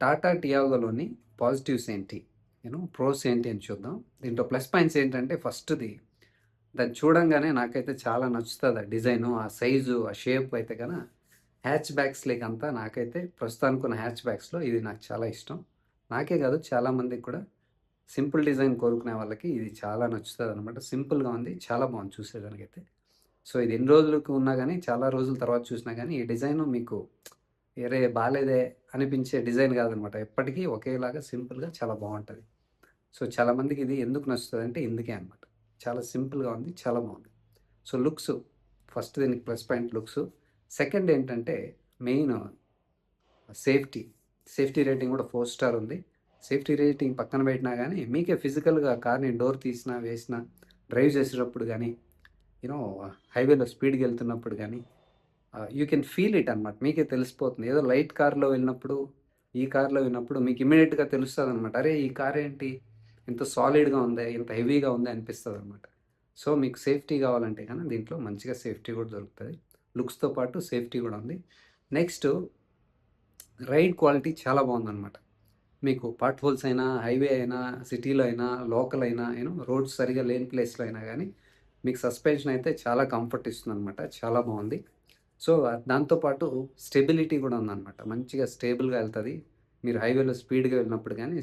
Tata టియాగోలోని positives ఏంటి? Pros ఏంటి అని చూద్దాం. దీంట్లో ప్లస్ పాయింట్స్ ఏంటంటే ఫస్ట్‌ది దాన్ని చూడంగానే నాకైతే చాలా నచ్చుతది. ఆ డిజైను, ఆ సైజు, ఆ షేప్ అయితే హ్యాచ్ బ్యాక్స్‌లోకంతా నాకైతే ప్రస్తుతానికున్న హ్యాచ్ బ్యాక్స్‌లో ఇది నాకు చాలా ఇష్టం. నాకే కాదు చాలామందికి కూడా సింపుల్ డిజైన్ కోరుకునే వాళ్ళకి ఇది చాలా నచ్చుతదనమాట. సింపుల్‌గా ఉంది. చాలా బాగుంది చూసేదానికైతే. సో, ఇది ఎన్ని రోజులకు ఉన్నా గానీ, చాలా రోజుల తర్వాత చూసినా గానీ, ఈ డిజైను మీకు "అరే! బాలేదే" అనిపించే డిజైన్ కాదనమాట. ఎప్పటికీ ఒకేలాగా సింపుల్‌గా చాలా బావుంటది. సో, చాలామందికి ఇది ఎందుకు నచ్చుతదంటే ఇందుకే అనమాట. చాలా సింపుల్‌గా ఉంది. చాలా బావుంది. సో, లుక్సు ఫస్ట్ దీనికి ప్లస్ పాయింట్ లుక్సు. సెకండ్ ఏంటంటే మెయిన్ సేఫ్టీ. సేఫ్టీ రేటింగ్ కూడా 4 స్టార్ ఉంది. సేఫ్టీ రేటింగ్ పక్కన పెట్టినా గానీ, మీకే ఫిజికల్‌గా కార్‌ని డోర్ తీసినా, వేసినా, డ్రైవ్ చేసేటప్పుడు గానీ, యూ నో హైవేలో స్పీడ్‌గెళ్తున్నప్పుడు గానీ, యూ కెన్ ఫీల్ ఇట్ అనమాట. మీకే తెలిసిపోతుంది. ఏదో లైట్ కార్‌లో వెళ్ళినప్పుడు, ఈ కార్‌లో వెళ్ళినప్పుడు మీకు ఇమ్మీడియేట్‌గా తెలుస్తదనమాట. అరే! ఈ కారేంటి ఇంత సాలిడ్‌గా ఉందే, ఇంత హెవీగా ఉందే అనిపిస్తదనమాట. సో, మీకు సేఫ్టీ కావాలంటే దీంట్లో మంచిగా సేఫ్టీ కూడా దొరుకుతది. లుక్స్‌తో పాటు సేఫ్టీ కూడా ఉంది. నెక్స్టు రైడ్ క్వాలిటీ చాలా బావుందనమాట. మీకు పాట్ హోల్స్ అయినా, హైవే అయినా, సిటీలో అయినా, లోకల్ అయినా, రోడ్స్ సరిగ్గా లేని ప్లేస్‌లో అయినా గానీ, మీకు సస్పెన్షన్ అయితే చాలా కంఫర్ట్ ఇస్తుందనమాట. చాలా బావుంది. సో, దాంతో పాటు స్టెబిలిటీ గూడా ఉందనమాట. మంచిగా స్టేబుల్‌గా ఎళ్తది. మీరు హైవేలో స్పీడ్‌గా వెళ్ళినప్పుడు గానీ,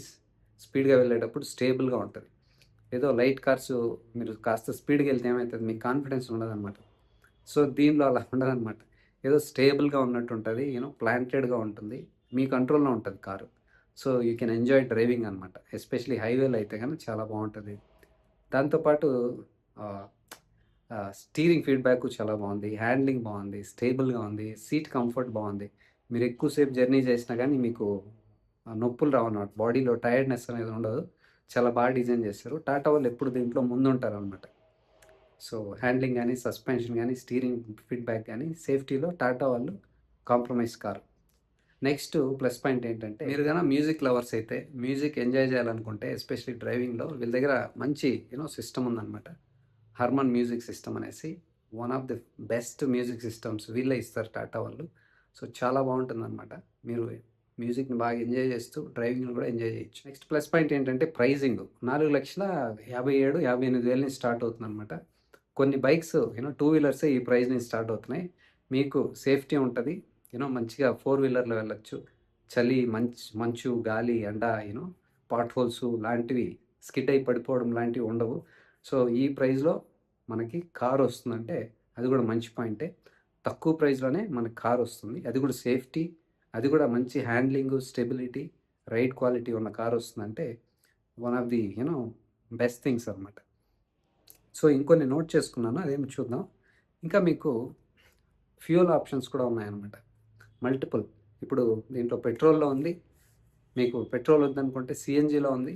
స్పీడ్‌గా వెళ్ళేటప్పుడు స్టేబుల్‌గా ఉంటది. ఏదో లైట్ కార్సు మీరు కాస్త స్పీడ్‌గా ఎళ్తే ఏమైతది మీకు కాన్ఫిడెన్స్ ఉండదనమాట. సో, దీనిలో అలా ఉండదనమాట. ఏదో స్టేబుల్‌గా ఉన్నట్టుంటది. ప్లాంటెడ్‌గా ఉంటుంది. మీ కంట్రోల్‌లో ఉంటది car. So, you can enjoy driving అనమాట. ఎస్పెషల్లీ హైవేలో అయితే చాలా బావుంటది. దాంతో పాటు ఆహ్, స్టీరింగ్ ఫీడ్‌బ్యాకు చాలా బావుంది. హ్యాండ్లింగ్ బావుంది. స్టేబుల్‌గా ఉంది. సీట్ కంఫర్ట్ బావుంది. మీరు ఎక్కువ సేపు జర్నీ చేసినా గానీ మీకు నొప్పులు రావనమాట. బాడీలో టైర్డ్‌నెస్ అనేది ఉండదు. చాలా బాగా డిజైన్ చేశారు. టాటా వాళ్ళు ఎప్పుడు దీంట్లో ముందుంటారనమాట. సో, హ్యాండ్లింగ్ గానీ, సస్పెన్షన్ గానీ, స్టీరింగ్ ఫీడ్‌బ్యాక్ గానీ, సేఫ్టీలో టాటా వాళ్ళు compromise car. Next plus point ఏంటంటే, మీరు మ్యూజిక్ లవర్స్ అయితే, మ్యూజిక్ ఎంజాయ్ చేయాలనుకుంటే, ఎస్పెషల్లీ డ్రైవింగ్‌లో వీళ్ళ దగ్గర మంచి సిస్టమ్ ఉందనమాట. హర్మన్ మ్యూజిక్ సిస్టమ్ అనేసి one of the best music systems వీళ్ళే ఇస్తారు టాటా వాళ్ళు. సో, చాలా బావుంటుందనమాట. మీరు మ్యూజిక్‌ని బాగా ఎంజాయ్ చేస్తూ డ్రైవింగ్‌ని కూడా ఎంజాయ్ చేయొచ్చు. నెక్స్ట్ ప్లస్ పాయింట్ ఏంటంటే ప్రైజింగ్ 4,57,58,000 నుంచి స్టార్ట్ అవుతుందనమాట. కొన్ని బైక్స్ టూ వీలర్సే ఈ ప్రైస్ నుంచి స్టార్ట్ అవుతున్నాయి. మీకు సేఫ్టీ ఉంటది. మంచిగా ఫోర్ వీలర్‌లో వెళ్ళొచ్చు. చలి, మంచు, గాలి, ఎండ పాట్ హోల్స్ లాంటివి స్కిడ్ అయి పడిపోవడం లాంటివి ఉండవు. సో, ఈ ప్రైస్‌లో మనకి కారొస్తుందంటే అది గూడా మంచి పాయింటే. తక్కువ ప్రైస్‌లోనే మనకు కారొస్తుంది. అది గూడా సేఫ్టీ, అది గూడా మంచి హ్యాండ్లింగు, స్టెబిలిటీ, రైడ్ క్వాలిటీ ఉన్న కారొస్తుందంటే one of the best things అనమాట. సో, ఇంకొన్ని నోట్ చేసుకున్నాను. అదేమి చూద్దాం. ఇంకా మీకు ఫ్యూయల్ ఆప్షన్స్ కూడా ఉన్నాయన్నమాట. మల్టిపుల్. ఇప్పుడు దీంట్లో పెట్రోల్‌లో ఉంది. మీకు పెట్రోల్ వద్దనుకుంటే సీఎన్‌జీలో ఉంది.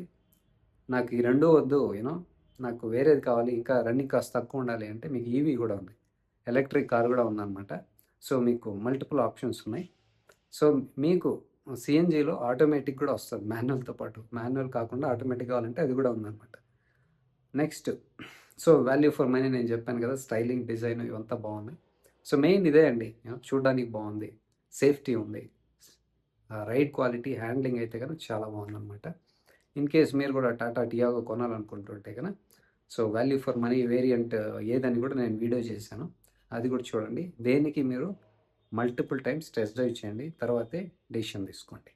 నాకు ఈ 2 వద్దు నాకు వేరేది కావాలి. ఇంకా రన్నింగ్ కాస్త తక్కువుండాలి అంటే మీకు ఈవీ గూడా ఉంది. ఎలక్ట్రిక్ కార్ గూడా ఉందనమాట. సో, మీకు మల్టిపుల్ ఆప్షన్స్ ఉన్నాయి. సో, మీకు సీఎన్‌జీలో ఆటోమేటిక్ గూడా వస్తది మాన్యువల్‌తో పాటు. మాన్యువల్ కాకుండా ఆటోమేటిక్ కావాలంటే అది గూడా ఉందనమాట. Next so, value for money నేను జెప్పాను గదా! స్టైలింగ్, డిజైన్ ఇవంతా బావున్నాయి. సో, మెయిన్ ఇదే అండి. చూడ్డానికి బావుంది. సేఫ్టీ ఉంది. రైడ్ క్వాలిటీ, హ్యాండ్లింగ్ అయితే చాలా బావుందనమాట. ఇన్ కేస్ మీరు గూడా టాటా టియాగో కొనాలనుకుంటుంటే so, value for money variant ఏదని గూడా నేను వీడియో చేశాను. అది గూడా చూడండి. దేనికి మీరు మల్టిపుల్ టైమ్స్ టెస్ట్ డ్రైవ్ చేయండి. తర్వాతే డెసిషన్ తీసుకోండి.